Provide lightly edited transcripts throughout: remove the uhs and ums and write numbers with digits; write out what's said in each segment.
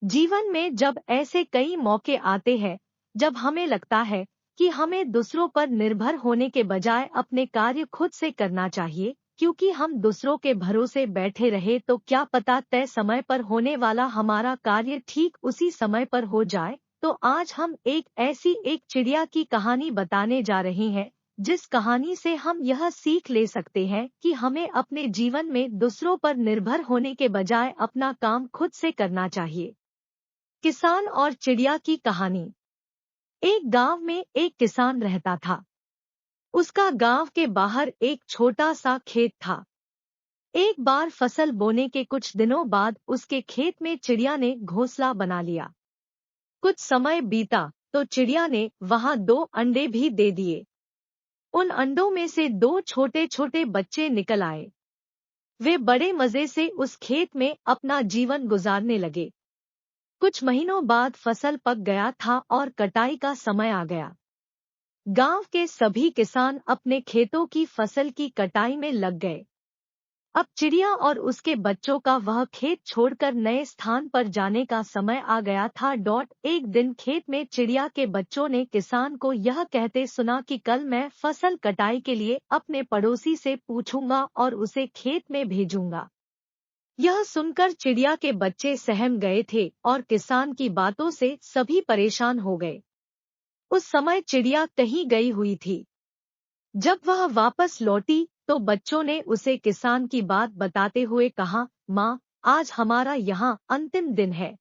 जीवन में जब ऐसे कई मौके आते हैं जब हमें लगता है कि हमें दूसरों पर निर्भर होने के बजाय अपने कार्य खुद से करना चाहिए, क्योंकि हम दूसरों के भरोसे बैठे रहे तो क्या पता तय समय पर होने वाला हमारा कार्य ठीक उसी समय पर हो जाए। तो आज हम एक चिड़िया की कहानी बताने जा रहे हैं, जिस कहानी से हम यह सीख ले सकते हैं कि हमें अपने जीवन में दूसरों पर निर्भर होने के बजाय अपना काम खुद से करना चाहिए। किसान और चिड़िया की कहानी। एक गांव में एक किसान रहता था। उसका गांव के बाहर एक छोटा सा खेत था। एक बार फसल बोने के कुछ दिनों बाद उसके खेत में चिड़िया ने घोंसला बना लिया। कुछ समय बीता तो चिड़िया ने वहां 2 अंडे भी दे दिए। उन अंडों में से 2 छोटे छोटे बच्चे निकल आए। वे बड़े मजे से उस खेत में अपना जीवन गुजारने लगे। कुछ महीनों बाद फसल पक गया था और कटाई का समय आ गया। गांव के सभी किसान अपने खेतों की फसल की कटाई में लग गए। अब चिड़िया और उसके बच्चों का वह खेत छोड़कर नए स्थान पर जाने का समय आ गया था। एक दिन खेत में चिड़िया के बच्चों ने किसान को यह कहते सुना कि कल मैं फसल कटाई के लिए अपने पड़ोसी से पूछूंगा और उसे खेत में भेजूंगा। यह सुनकर चिड़िया के बच्चे सहम गए थे और किसान की बातों से सभी परेशान हो गए। उस समय चिड़िया कहीं गई हुई थी। जब वह वापस लौटी तो बच्चों ने उसे किसान की बात बताते हुए कहा, माँ, आज हमारा यहाँ अंतिम दिन है।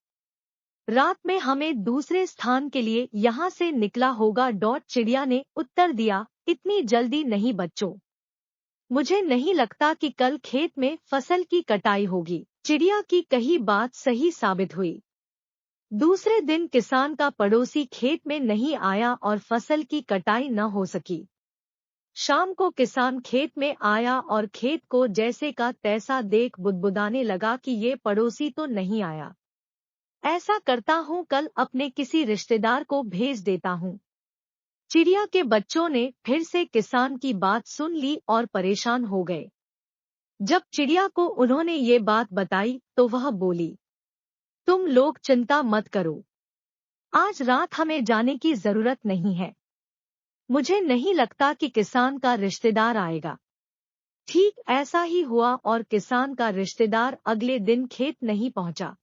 रात में हमें दूसरे स्थान के लिए यहाँ से निकला होगा। चिड़िया ने उत्तर दिया, इतनी जल्दी नहीं बच्चों, मुझे नहीं लगता कि कल खेत में फसल की कटाई होगी। चिड़िया की कही बात सही साबित हुई। दूसरे दिन किसान का पड़ोसी खेत में नहीं आया और फसल की कटाई न हो सकी। शाम को किसान खेत में आया और खेत को जैसे का तैसा देख बुदबुदाने लगा कि ये पड़ोसी तो नहीं आया। ऐसा करता हूँ, कल अपने किसी रिश्तेदार को भेज देता हूँ। चिड़िया के बच्चों ने फिर से किसान की बात सुन ली और परेशान हो गए। जब चिड़िया को उन्होंने ये बात बताई तो वह बोली, तुम लोग चिंता मत करो, आज रात हमें जाने की जरूरत नहीं है। मुझे नहीं लगता कि किसान का रिश्तेदार आएगा। ठीक ऐसा ही हुआ और किसान का रिश्तेदार अगले दिन खेत नहीं पहुंचा।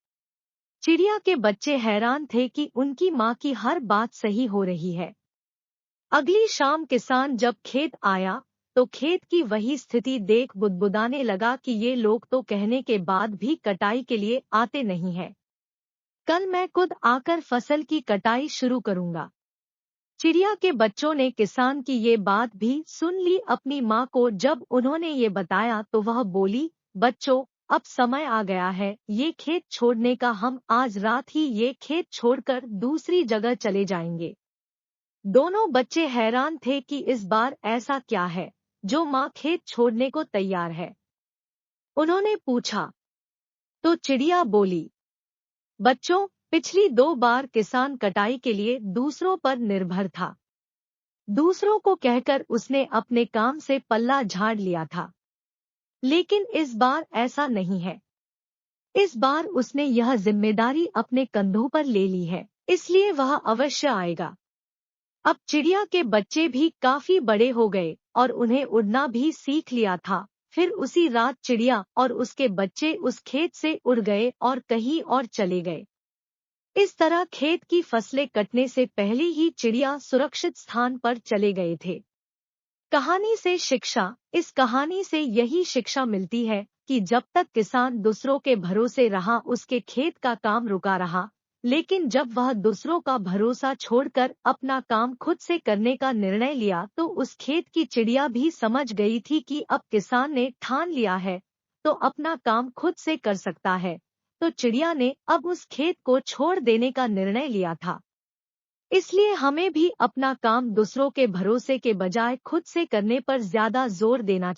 चिड़िया के बच्चे हैरान थे कि उनकी माँ की हर बात सही हो रही है। अगली शाम किसान जब खेत आया तो खेत की वही स्थिति देख बुदबुदाने लगा कि ये लोग तो कहने के बाद भी कटाई के लिए आते नहीं हैं। कल मैं खुद आकर फसल की कटाई शुरू करूंगा। चिड़िया के बच्चों ने किसान की ये बात भी सुन ली। अपनी माँ को जब उन्होंने ये बताया तो वह बोली, बच्चों, अब समय आ गया है ये खेत छोड़ने का। हम आज रात ही ये खेत छोड़कर दूसरी जगह चले जाएंगे। दोनों बच्चे हैरान थे कि इस बार ऐसा क्या है जो माँ खेत छोड़ने को तैयार है। उन्होंने पूछा तो चिड़िया बोली, बच्चों, पिछली 2 बार किसान कटाई के लिए दूसरों पर निर्भर था। दूसरों को कहकर उसने अपने काम से पल्ला झाड़ लिया था, लेकिन इस बार ऐसा नहीं है। इस बार उसने यह जिम्मेदारी अपने कंधों पर ले ली है, इसलिए वह अवश्य आएगा। अब चिड़िया के बच्चे भी काफी बड़े हो गए और उन्हें उड़ना भी सीख लिया था। फिर उसी रात चिड़िया और उसके बच्चे उस खेत से उड़ गए और कहीं और चले गए। इस तरह खेत की फसलें कटने से पहले ही चिड़िया सुरक्षित स्थान पर चले गए थे। कहानी से शिक्षा। इस कहानी से यही शिक्षा मिलती है कि जब तक किसान दूसरों के भरोसे रहा उसके खेत का काम रुका रहा, लेकिन जब वह दूसरों का भरोसा छोड़कर अपना काम खुद से करने का निर्णय लिया तो उस खेत की चिड़िया भी समझ गई थी कि अब किसान ने ठान लिया है तो अपना काम खुद से कर सकता है। तो चिड़िया ने अब उस खेत को छोड़ देने का निर्णय लिया था। इसलिए हमें भी अपना काम दूसरों के भरोसे के बजाय खुद से करने पर ज्यादा जोर देना चाहिए।